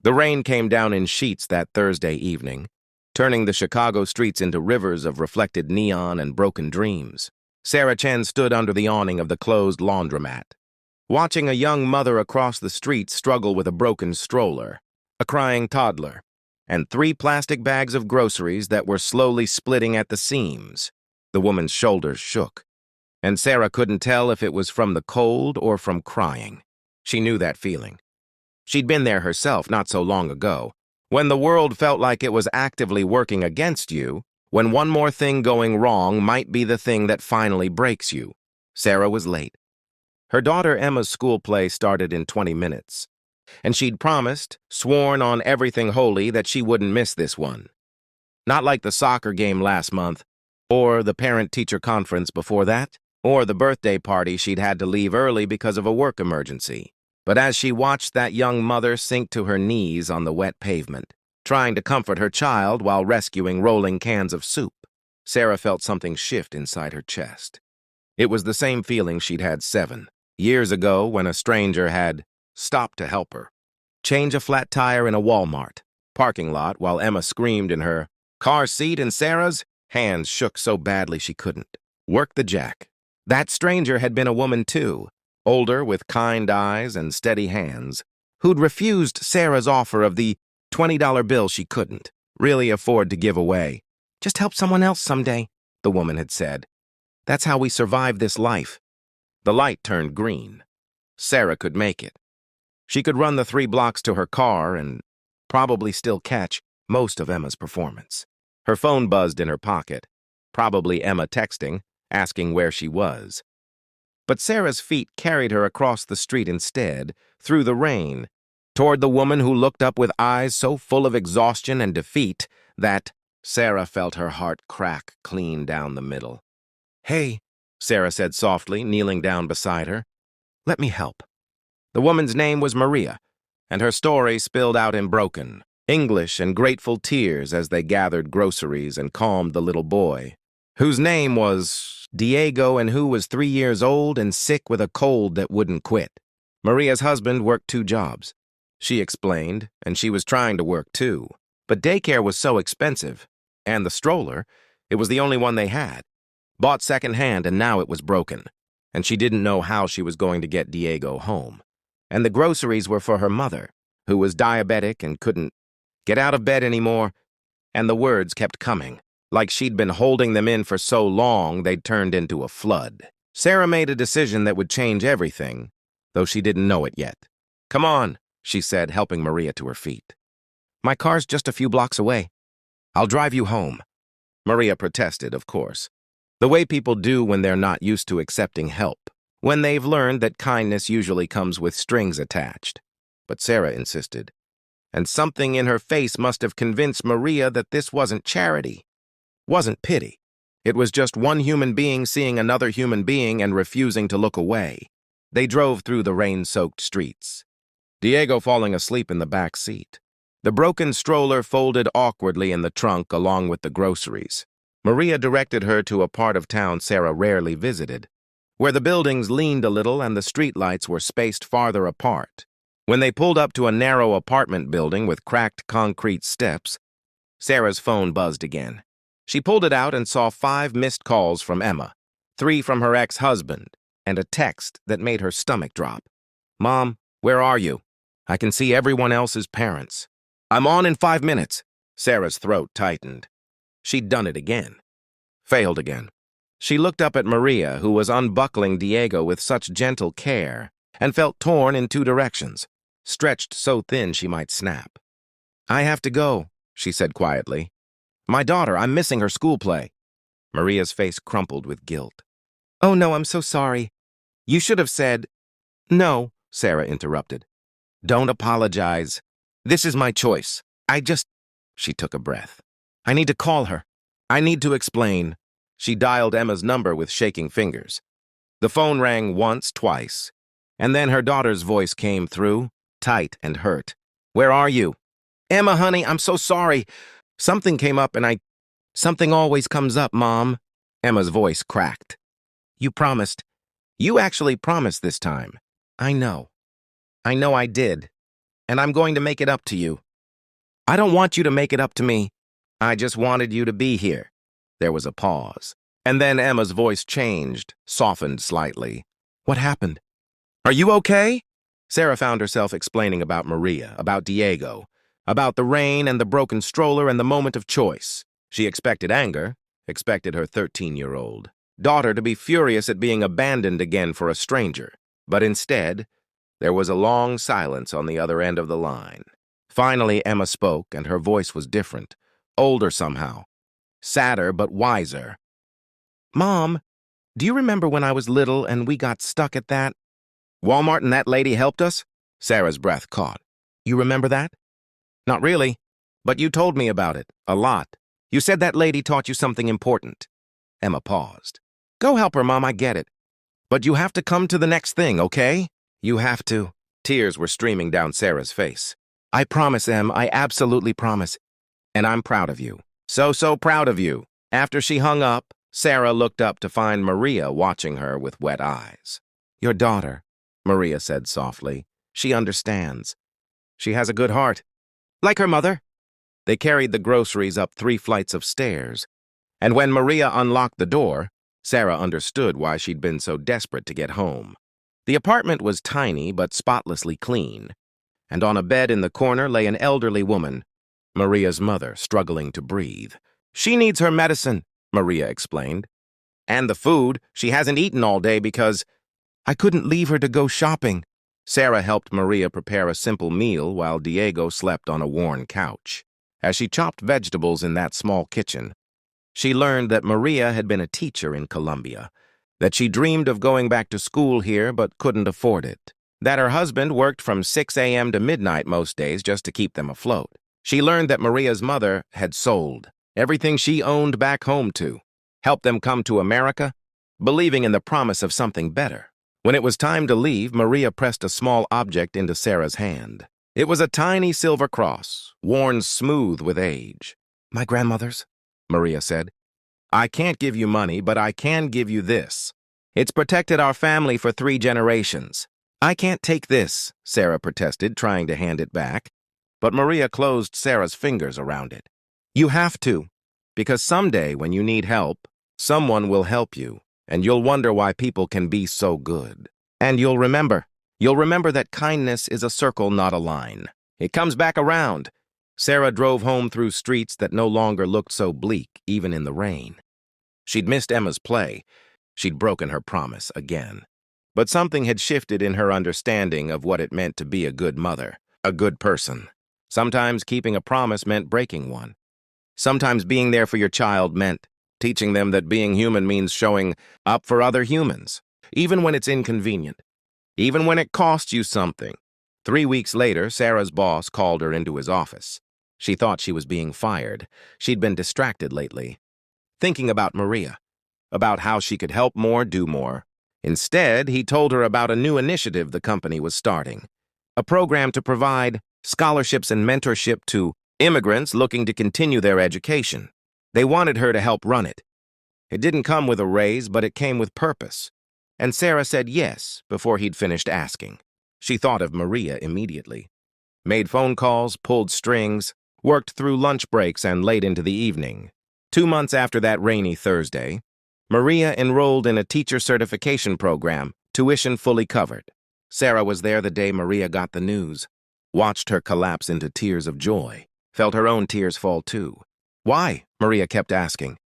The rain came down in sheets that Thursday evening, turning the Chicago streets into rivers of reflected neon and broken dreams. Sarah Chen stood under the awning of the closed laundromat, watching a young mother across the street struggle with a broken stroller, a crying toddler, and 3 plastic bags of groceries that were slowly splitting at the seams. The woman's shoulders shook, and Sarah couldn't tell if it was from the cold or from crying. She knew that feeling. She'd been there herself not so long ago, when the world felt like it was actively working against you, when one more thing going wrong might be the thing that finally breaks you. Sarah was late. Her daughter Emma's school play started in 20 minutes, and she'd promised, sworn on everything holy, that she wouldn't miss this one. Not like the soccer game last month, or the parent-teacher conference before that, or the birthday party she'd had to leave early because of a work emergency. But as she watched that young mother sink to her knees on the wet pavement, trying to comfort her child while rescuing rolling cans of soup, Sarah felt something shift inside her chest. It was the same feeling she'd had 7 years ago when a stranger had stopped to help her change a flat tire in a Walmart parking lot while Emma screamed in her car seat and Sarah's hands shook so badly she couldn't work the jack. That stranger had been a woman too, older with kind eyes and steady hands, who'd refused Sarah's offer of the $20 bill she couldn't really afford to give away. "Just help someone else someday," the woman had said. "That's how we survive this life." The light turned green. Sarah could make it. She could run the 3 blocks to her car and probably still catch most of Emma's performance. Her phone buzzed in her pocket, probably Emma texting, asking where she was. But Sarah's feet carried her across the street instead, through the rain, toward the woman who looked up with eyes so full of exhaustion and defeat that Sarah felt her heart crack clean down the middle. "Hey," Sarah said softly, kneeling down beside her. "Let me help." The woman's name was Maria, and her story spilled out in broken English and grateful tears as they gathered groceries and calmed the little boy, whose name was Diego and who was 3 years old and sick with a cold that wouldn't quit. Maria's husband worked 2 jobs, she explained, and she was trying to work too. But daycare was so expensive, and the stroller, it was the only one they had. Bought secondhand, and now it was broken, and she didn't know how she was going to get Diego home. And the groceries were for her mother, who was diabetic and couldn't get out of bed anymore, and the words kept coming. Like she'd been holding them in for so long, they'd turned into a flood. Sarah made a decision that would change everything, though she didn't know it yet. "Come on," she said, helping Maria to her feet. "My car's just a few blocks away. I'll drive you home." Maria protested, of course, the way people do when they're not used to accepting help, when they've learned that kindness usually comes with strings attached. But Sarah insisted, and something in her face must have convinced Maria that this wasn't charity. Wasn't pity. It was just one human being seeing another human being and refusing to look away. They drove through the rain-soaked streets, Diego falling asleep in the back seat. The broken stroller folded awkwardly in the trunk along with the groceries. Maria directed her to a part of town Sarah rarely visited, where the buildings leaned a little and the streetlights were spaced farther apart. When they pulled up to a narrow apartment building with cracked concrete steps, Sarah's phone buzzed again. She pulled it out and saw 5 missed calls from Emma, 3 from her ex-husband, and a text that made her stomach drop. "Mom, where are you? I can see everyone else's parents." "I'm on in 5 minutes." Sarah's throat tightened. She'd done it again. Failed again. She looked up at Maria, who was unbuckling Diego with such gentle care, and felt torn in 2 directions, stretched so thin she might snap. "I have to go," she said quietly. "My daughter, I'm missing her school play." Maria's face crumpled with guilt. "Oh no, I'm so sorry. You should have said—" "No," Sarah interrupted. "Don't apologize. This is my choice. She took a breath. "I need to call her. I need to explain." She dialed Emma's number with shaking fingers. The phone rang once, twice, and then her daughter's voice came through, tight and hurt. "Where are you?" "Emma, honey, I'm so sorry. Something came up and Something always comes up, Mom." Emma's voice cracked. "You promised. You actually promised this time." I know I did. and I'm going to make it up to you. I don't want you to make it up to me. I just wanted you to be here. There was a pause, and then Emma's voice changed, softened slightly. What happened? Are you okay? Sarah found herself explaining about Maria, about Diego, about the rain and the broken stroller and the moment of choice. She expected anger, expected her 13-year-old daughter to be furious at being abandoned again for a stranger. But instead, there was a long silence on the other end of the line. Finally, Emma spoke, and her voice was different, older somehow, sadder but wiser. Mom, do you remember when I was little and we got stuck at that Walmart and that lady helped us? Sarah's breath caught. You remember that? Not really, but you told me about it, a lot. You said that lady taught you something important. Emma paused. Go help her, Mom, I get it. But you have to come to the next thing, okay? You have to. Tears were streaming down Sarah's face. I promise, Em, I absolutely promise. And I'm proud of you. So proud of you. After she hung up, Sarah looked up to find Maria watching her with wet eyes. Your daughter, Maria said softly. She understands. She has a good heart. Like her mother. They carried the groceries up 3 flights of stairs. And when Maria unlocked the door, Sarah understood why she'd been so desperate to get home. The apartment was tiny but spotlessly clean, and on a bed in the corner lay an elderly woman, Maria's mother, struggling to breathe. She needs her medicine, Maria explained. And the food. She hasn't eaten all day because I couldn't leave her to go shopping. Sarah helped Maria prepare a simple meal while Diego slept on a worn couch. As she chopped vegetables in that small kitchen, she learned that Maria had been a teacher in Colombia, that she dreamed of going back to school here but couldn't afford it, that her husband worked from 6 a.m. to midnight most days just to keep them afloat. She learned that Maria's mother had sold everything she owned back home to help them come to America, believing in the promise of something better. When it was time to leave, Maria pressed a small object into Sarah's hand. It was a tiny silver cross, worn smooth with age. My grandmother's, Maria said. I can't give you money, but I can give you this. It's protected our family for 3 generations. I can't take this, Sarah protested, trying to hand it back. But Maria closed Sarah's fingers around it. You have to, because someday when you need help, someone will help you, and you'll wonder why people can be so good. And you'll remember that kindness is a circle, not a line. It comes back around. Sarah drove home through streets that no longer looked so bleak, even in the rain. She'd missed Emma's play. She'd broken her promise again. But something had shifted in her understanding of what it meant to be a good mother, a good person. Sometimes keeping a promise meant breaking one. Sometimes being there for your child meant teaching them that being human means showing up for other humans, even when it's inconvenient, even when it costs you something. 3 weeks later, Sarah's boss called her into his office. She thought she was being fired. She'd been distracted lately, thinking about Maria, about how she could help more, do more. Instead, he told her about a new initiative the company was starting, a program to provide scholarships and mentorship to immigrants looking to continue their education. They wanted her to help run it. It didn't come with a raise, but it came with purpose. And Sarah said yes before he'd finished asking. She thought of Maria immediately. Made phone calls, pulled strings, worked through lunch breaks and late into the evening. 2 months after that rainy Thursday, Maria enrolled in a teacher certification program, tuition fully covered. Sarah was there the day Maria got the news, watched her collapse into tears of joy, felt her own tears fall too. Why? Maria kept asking.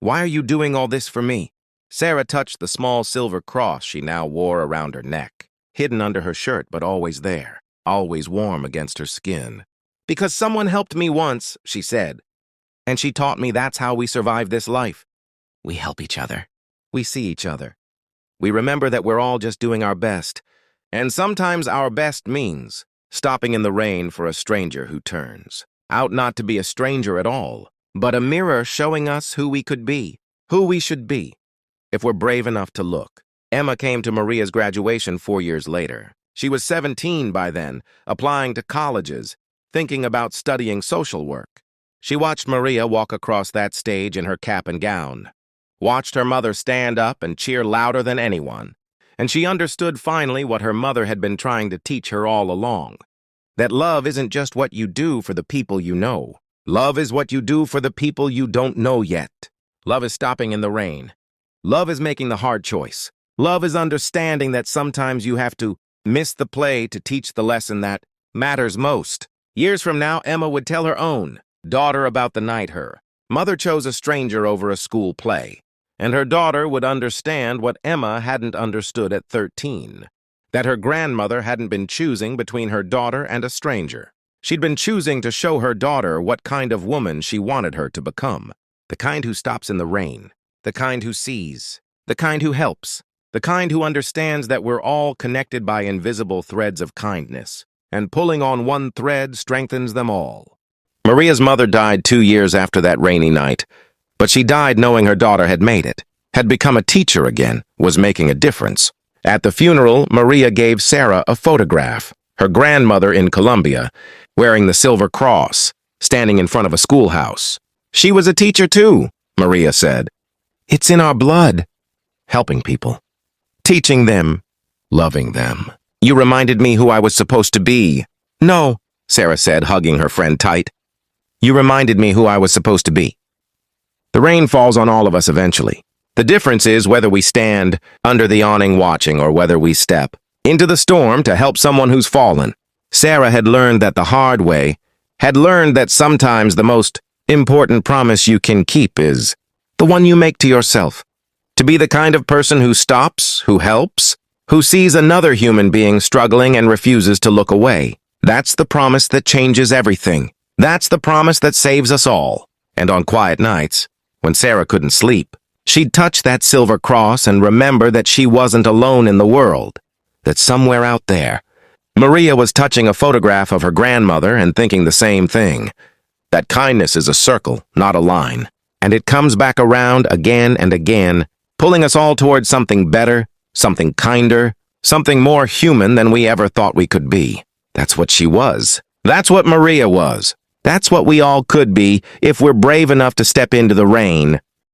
Why are you doing all this for me? Sarah touched the small silver cross she now wore around her neck, hidden under her shirt but always there, always warm against her skin. Because someone helped me once, she said. And she taught me that's how we survive this life. We help each other. We see each other. We remember that we're all just doing our best. And sometimes our best means stopping in the rain for a stranger who turns out not to be a stranger at all, but a mirror showing us who we could be, who we should be, if we're brave enough to look. Emma came to Maria's graduation 4 years later. She was 17 by then, applying to colleges, thinking about studying social work. She watched Maria walk across that stage in her cap and gown, watched her mother stand up and cheer louder than anyone, and she understood finally what her mother had been trying to teach her all along. that love isn't just what you do for the people you know. Love is what you do for the people you don't know yet. Love is stopping in the rain. Love is making the hard choice. Love is understanding that sometimes you have to miss the play to teach the lesson that matters most. Years from now, Emma would tell her own daughter about the night her mother chose a stranger over a school play, and her daughter would understand what Emma hadn't understood at 13, that her grandmother hadn't been choosing between her daughter and a stranger. She'd been choosing to show her daughter what kind of woman she wanted her to become, the kind who stops in the rain, the kind who sees, the kind who helps, the kind who understands that we're all connected by invisible threads of kindness, and pulling on one thread strengthens them all. Maria's mother died 2 years after that rainy night, but she died knowing her daughter had made it, had become a teacher again, was making a difference. At the funeral, Maria gave Sarah a photograph, her grandmother in Colombia, wearing the silver cross, standing in front of a schoolhouse. She was a teacher too, Maria said. It's in our blood. Helping people. Teaching them. Loving them. You reminded me who I was supposed to be. No, Sarah said, hugging her friend tight. You reminded me who I was supposed to be. The rain falls on all of us eventually. The difference is whether we stand under the awning watching or whether we step into the storm to help someone who's fallen. Sarah had learned that the hard way, had learned that sometimes the most important promise you can keep is the one you make to yourself. To be the kind of person who stops, who helps, who sees another human being struggling and refuses to look away. That's the promise that changes everything. That's the promise that saves us all. And on quiet nights, when Sarah couldn't sleep, she'd touch that silver cross and remember that she wasn't alone in the world, that somewhere out there, Maria was touching a photograph of her grandmother and thinking the same thing, that kindness is a circle, not a line, and it comes back around again and again, pulling us all towards something better, something kinder, something more human than we ever thought we could be. That's what she was. That's what Maria was. That's what we all could be if we're brave enough to step into the rain,